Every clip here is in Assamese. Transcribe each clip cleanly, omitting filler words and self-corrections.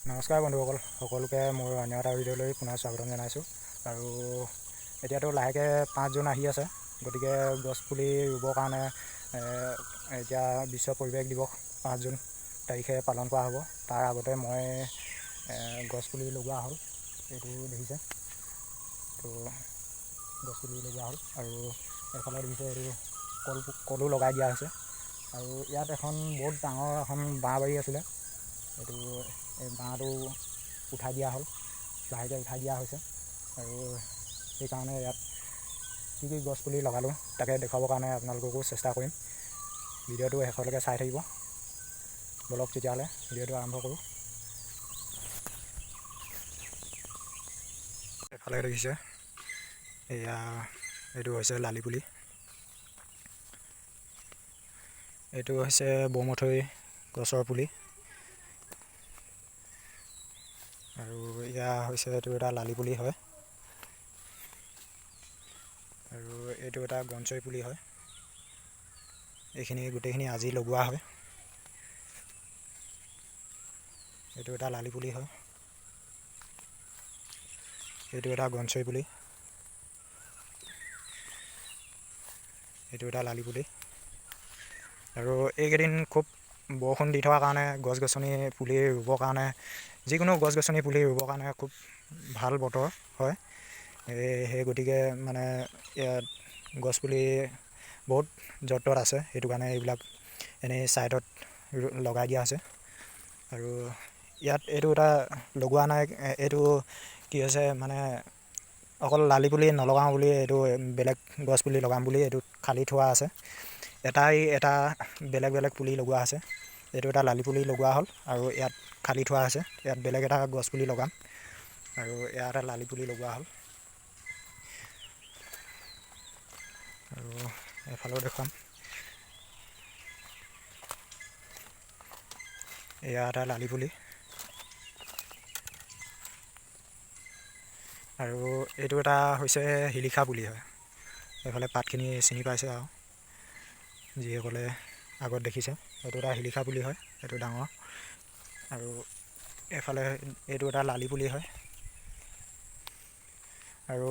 নমস্কাৰ বন্ধুসকল, সকলোকে মোৰ অন্য এটা ভিডিঅ'লৈ পুনৰ স্বাগতম জনাইছোঁ। আৰু এতিয়াতো লাহেকৈ 5 জুন আহি আছে, গতিকে গছপুলি ৰুবৰ কাৰণে এতিয়া বিশ্ব পৰিৱেশ দিৱস 5 জুন তাৰিখে পালন কৰা হ'ব। তাৰ আগতে মই গছপুলি লগোৱা হ'ল, এইটো দেখিছে। তো গছপুলি লগোৱা হ'ল আৰু এইফালে দেখিছে এইটো কলো লগাই দিয়া হৈছে। আৰু ইয়াত এখন বহুত ডাঙৰ এখন বাঁহ বাৰী আছিলে, এইটো এই বাঁহটো উঠাই দিয়া হ'ল, লাহেকৈ উঠাই দিয়া হৈছে। আৰু সেইকাৰণে ইয়াত কি গছপুলি লগালোঁ তাকে দেখুৱাবৰ কাৰণে আপোনালোককো চেষ্টা কৰিম। ভিডিঅ'টো শেষলৈকে চাই থাকিব। বলক তেতিয়াহ'লে ভিডিঅ'টো আৰম্ভ কৰোঁ। এফালে দেখিছে, এইটো হৈছে লালি পুলি, এইটো হৈছে বৌমথৈ গছৰ পুলি, আৰু এয়া হৈছে এইটো এটা লালি পুলি হয়, আৰু এইটো এটা গনচৰি পুলি হয়। এইখিনি গোটেইখিনি আজি লগোৱা হয়। এইটো এটা লালি পুলি হয়, এইটো এটা গনচৰি পুলি, এইটো এটা লালি পুলি। আৰু এইকেইদিন খুব বৰষুণ দি থকাৰ কাৰণে গছ গছনি পুলি ৰুবৰ কাৰণে, যিকোনো গছ গছনি পুলি ৰুবৰ কাৰণে খুব ভাল বতৰ হয়। সেই গতিকে মানে ইয়াত গছপুলি বহুত যত্নত আছে, সেইটো কাৰণে এইবিলাক এনেই ছাইডত লগাই দিয়া আছে। আৰু ইয়াত এইটো এটা লগোৱা নাই, এইটো কি হৈছে মানে অকল লালি পুলি নলগাওঁ বুলি এইটো বেলেগ গছ পুলি লগাম বুলি এইটো খালী থোৱা আছে। এটা বেলেগ বেলেগ পুলি লগোৱা আছে। এইটো এটা লালি পুলি লগোৱা হ'ল আৰু ইয়াত খালী থোৱা আছে, ইয়াত বেলেগ এটা গছ পুলি লগাম। আৰু ইয়াত এটা লালি পুলি লগোৱা হ'ল। আৰু এফালেও দেখুৱাম, এয়া এটা লালি পুলি। আৰু এইটো এটা হৈছে শিলিখা পুলি হয়। এইফালে পাতখিনি চিনি পাইছে আৰু যিসকলে আগত দেখিছে, এইটো এটা শিলিখা পুলি হয়, এইটো ডাঙৰ। আৰু এফালে এইটো এটা লালি পুলি হয়। আৰু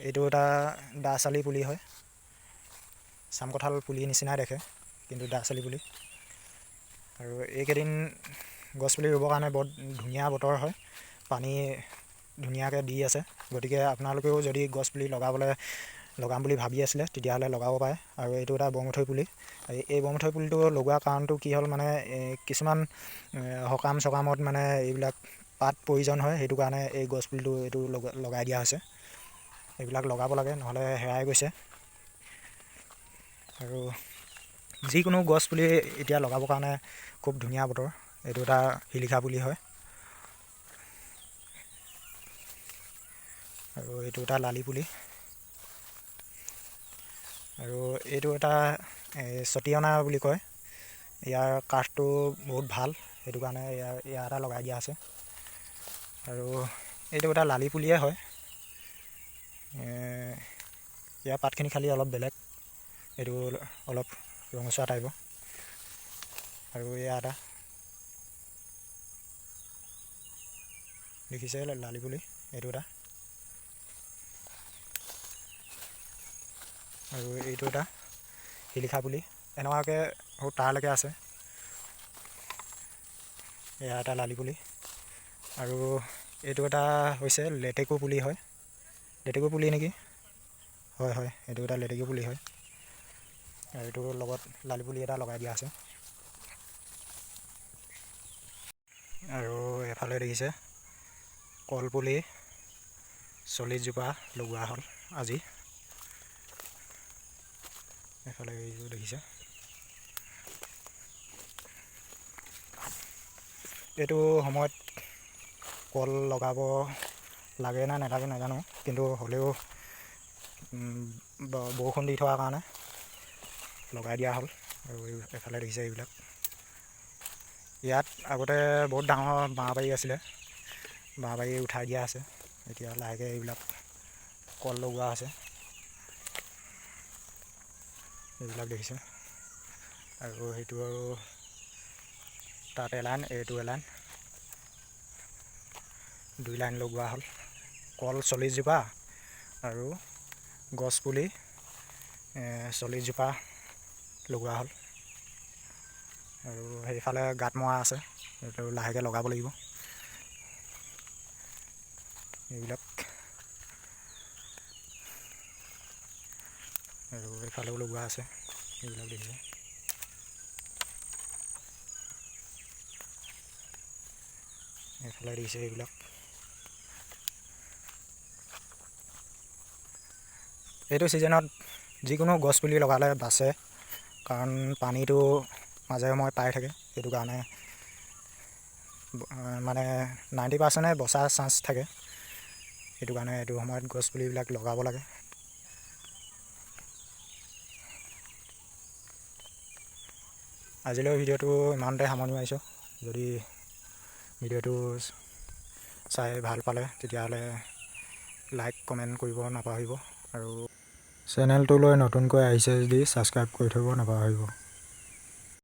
এইটো এটা দাচালি পুলি হয়। চাম কঁঠাল পুলি নিচিনাই দেখে, কিন্তু দাচালি পুলি। আৰু এইকেইদিন গছপুলি ৰুবৰ কাৰণে বৰ ধুনীয়া বতৰ হয়, পানী ধুনীয়াকৈ দি আছে। গতিকে আপোনালোকেও যদি গছপুলি লগাম বুলি ভাবি আছিলে তেতিয়াহ'লে লগাব পাৰে। আৰু এইটো এটা বৰমুঠৈ পুলি। এই বৰমুঠৈ পুলিটো লগোৱাৰ কাৰণটো কি হ'ল মানে কিছুমান সকাম চকামত মানে এইবিলাক পাত প্ৰয়োজন হয়, সেইটো কাৰণে এই গছপুলিটো এইটো লগাই দিয়া হৈছে। এইবিলাক লগাব লাগে, নহ'লে হেৰাই গৈছে। আৰু যিকোনো গছ পুলি এতিয়া লগাবৰ কাৰণে খুব ধুনীয়া বতৰ। এইটো এটা শিলিখা পুলি হয়। আৰু এইটো এটা লালি পুলি। আৰু এইটো এটা চটিয়না বুলি কয়। ইয়াৰ কাঠটো বহুত ভাল, সেইটো কাৰণে ইয়াৰ এটা লগাই দিয়া আছে। আৰু এইটো এটা লালি পুলিয়ে হয়। ইয়াৰ পাতখিনি খালি অলপ বেলেগ, এইটো অলপ ৰঙচুৱা টাইপৰ। আৰু এয়া এটা দেখিছে লালি পুলি, এইটো এটা। আৰু এইটো এটা শিলিখা পুলি, এনেকুৱাকৈ বহুত তালৈকে আছে। এয়া এটা লালি পুলি। আৰু এইটো এটা হৈছে লেটেকু পুলি হয়, লেটেকু পুলি নেকি? হয়, এইটো এটা লেটেকু পুলি হয়। আৰু এইটোৰ লগত লালি পুলি এটা লগাই দিয়া আছে। আৰু এফালে দেখিছে কলপুলি 40 জোপা লগোৱা হ'ল আজি। এফালে এইটো দেখিছে। এইটো সময়ত কল লগাব লাগে নে নালাগে নাজানো, কিন্তু হ'লেও বৰষুণ দি থকাৰ কাৰণে লগাই দিয়া হ'ল। আৰু এফালে দেখিছে এইবিলাক। ইয়াত আগতে বহুত ডাঙৰ বাঁহ বাৰী আছিলে, বাঁহ বাৰী উঠাই দিয়া আছে। এতিয়া লাহেকৈ এইবিলাক কল লগোৱা আছে, এইবিলাক দেখিছে। আৰু সেইটো আৰু তাত এলাইন, এইটো এলাইন, 2 লাইন লগোৱা হ'ল। কল 40 জোপা আৰু গছপুলি 40 জোপা লগোৱা হ'ল। আৰু সেইফালে গাঁত মৰা আছে, সেইটো লাহেকৈ লগাব লাগিব। এইবিলাক আৰু এইফালেও লগোৱা আছে, এইবিলাক দেখিছে। এইফালে দিছে এইবিলাক। এইটো ছিজনত যিকোনো গছপুলি লগালে বাচে, কাৰণ পানীটো মাজে সময়ে পাই থাকে। সেইটো কাৰণে মানে 90% বচাৰ চান্স থাকে। সেইটো কাৰণে এইটো সময়ত গছপুলিবিলাক লগাব লাগে। আজিলৈ ভিডিঅ'টো ইমানতে সামৰণি মাৰিছোঁ। যদি ভিডিঅ'টো চাই ভাল পালে তেতিয়াহ'লে লাইক কমেণ্ট কৰিব নাপাহৰিব, আৰু চেনেলটোলৈ নতুনকৈ আহিছে যদি ছাবস্ক্ৰাইব কৰি থ'ব নাপাহৰিব।